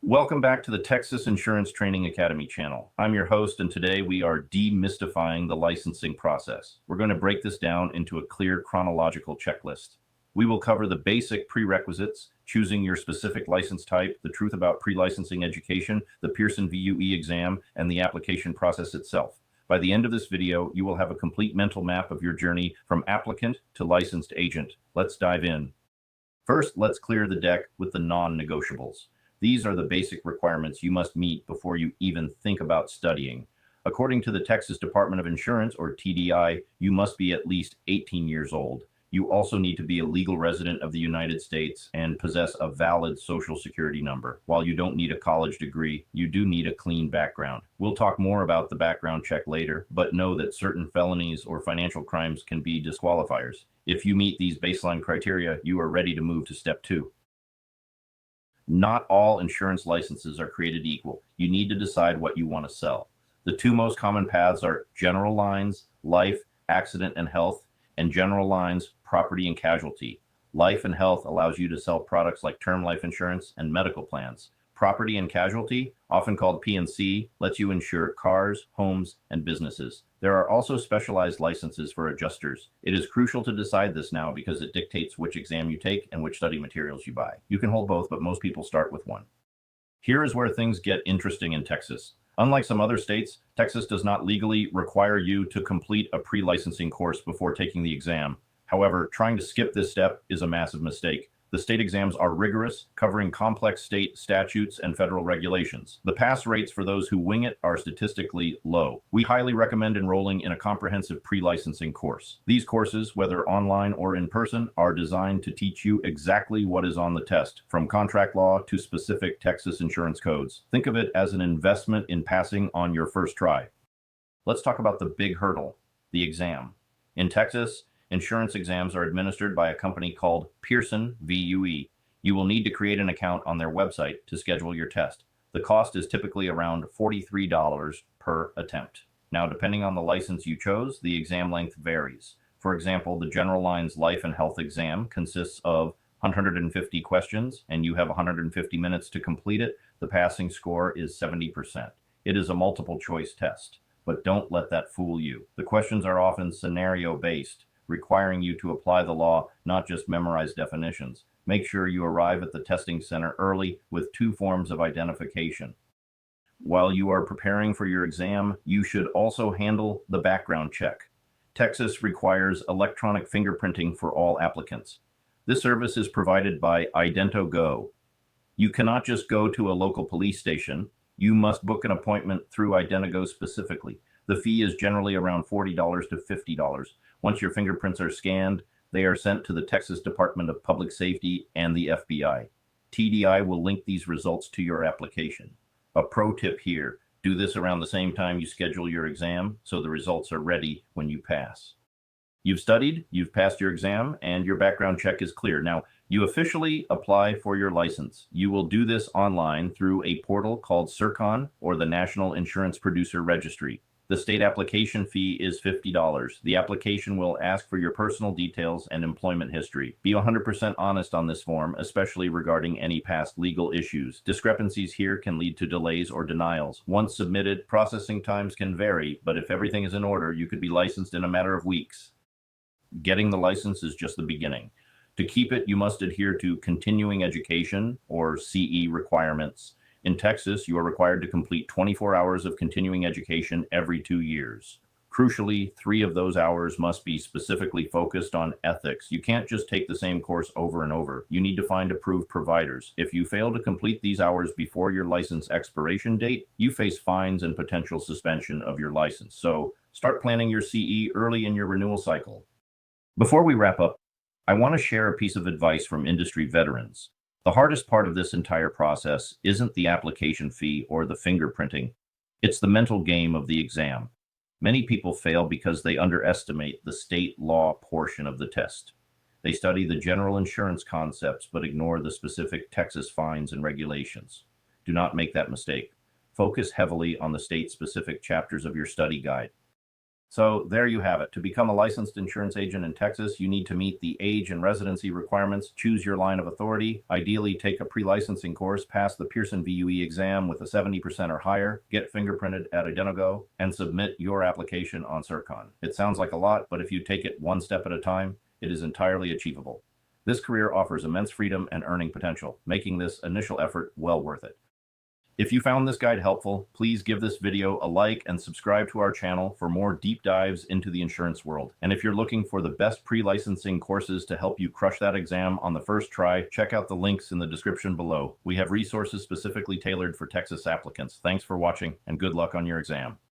Welcome back to the Texas Insurance Training Academy channel. I'm your host, and today we are demystifying the licensing process. We're going to break this down into a clear chronological checklist. We will cover the basic prerequisites, choosing your specific license type, the truth about pre-licensing education, the Pearson VUE exam, and the application process itself. By the end of this video, you will have a complete mental map of your journey from applicant to licensed agent. Let's dive in. First, let's clear the deck with the non-negotiables. These are the basic requirements you must meet before you even think about studying. According to the Texas Department of Insurance, or TDI, you must be at least 18 years old. You also need to be a legal resident of the United States and possess a valid Social Security number. While you don't need a college degree, you do need a clean background. We'll talk more about the background check later, but know that certain felonies or financial crimes can be disqualifiers. If you meet these baseline criteria, you are ready to move to step 2. Not all insurance licenses are created equal. You need to decide what you want to sell. The two most common paths are general lines, life, accident and health, and general lines, property and casualty. Life and health allows you to sell products like term life insurance and medical plans. Property and casualty, often called P&C, lets you insure cars, homes, and businesses. There are also specialized licenses for adjusters. It is crucial to decide this now because it dictates which exam you take and which study materials you buy. You can hold both, but most people start with one. Here is where things get interesting in Texas. Unlike some other states, Texas does not legally require you to complete a pre-licensing course before taking the exam. However, trying to skip this step is a massive mistake. The state exams are rigorous, covering complex state statutes and federal regulations. The pass rates for those who wing it are statistically low. We highly recommend enrolling in a comprehensive pre-licensing course. These courses, whether online or in person, are designed to teach you exactly what is on the test, from contract law to specific Texas insurance codes. Think of it as an investment in passing on your first try. Let's talk about the big hurdle, the exam. In Texas, insurance exams are administered by a company called Pearson VUE. You will need to create an account on their website to schedule your test. The cost is typically around $43 per attempt. Now, depending on the license you chose, the exam length varies. For example, the General Lines Life and Health exam consists of 150 questions, and you have 150 minutes to complete it. The passing score is 70%. It is a multiple choice test, but don't let that fool you. The questions are often scenario-based, requiring you to apply the law, not just memorize definitions. Make sure you arrive at the testing center early with 2 forms of identification. While you are preparing for your exam, you should also handle the background check. Texas requires electronic fingerprinting for all applicants. This service is provided by IdentoGo. You cannot just go to a local police station. You must book an appointment through IdentoGo specifically. The fee is generally around $40 to $50. Once your fingerprints are scanned, they are sent to the Texas Department of Public Safety and the FBI. TDI will link these results to your application. A pro tip here, do this around the same time you schedule your exam so the results are ready when you pass. You've studied, you've passed your exam, and your background check is clear. Now, you officially apply for your license. You will do this online through a portal called CIRCON, or the National Insurance Producer Registry. The state application fee is $50. The application will ask for your personal details and employment history. Be 100% honest on this form, especially regarding any past legal issues. Discrepancies here can lead to delays or denials. Once submitted, processing times can vary, but if everything is in order, you could be licensed in a matter of weeks. Getting the license is just the beginning. To keep it, you must adhere to continuing education, or CE, requirements. In Texas, you are required to complete 24 hours of continuing education every 2 years. Crucially, 3 of those hours must be specifically focused on ethics. You can't just take the same course over and over. You need to find approved providers. If you fail to complete these hours before your license expiration date, you face fines and potential suspension of your license. So start planning your CE early in your renewal cycle. Before we wrap up, I want to share a piece of advice from industry veterans. The hardest part of this entire process isn't the application fee or the fingerprinting. It's the mental game of the exam. Many people fail because they underestimate the state law portion of the test. They study the general insurance concepts but ignore the specific Texas fines and regulations. Do not make that mistake. Focus heavily on the state-specific chapters of your study guide. So there you have it. To become a licensed insurance agent in Texas, you need to meet the age and residency requirements, choose your line of authority, ideally take a pre-licensing course, pass the Pearson VUE exam with a 70% or higher, get fingerprinted at Identigo, and submit your application on CertCon. It sounds like a lot, but if you take it one step at a time, it is entirely achievable. This career offers immense freedom and earning potential, making this initial effort well worth it. If you found this guide helpful, please give this video a like and subscribe to our channel for more deep dives into the insurance world. And if you're looking for the best pre-licensing courses to help you crush that exam on the first try, check out the links in the description below. We have resources specifically tailored for Texas applicants. Thanks for watching and good luck on your exam.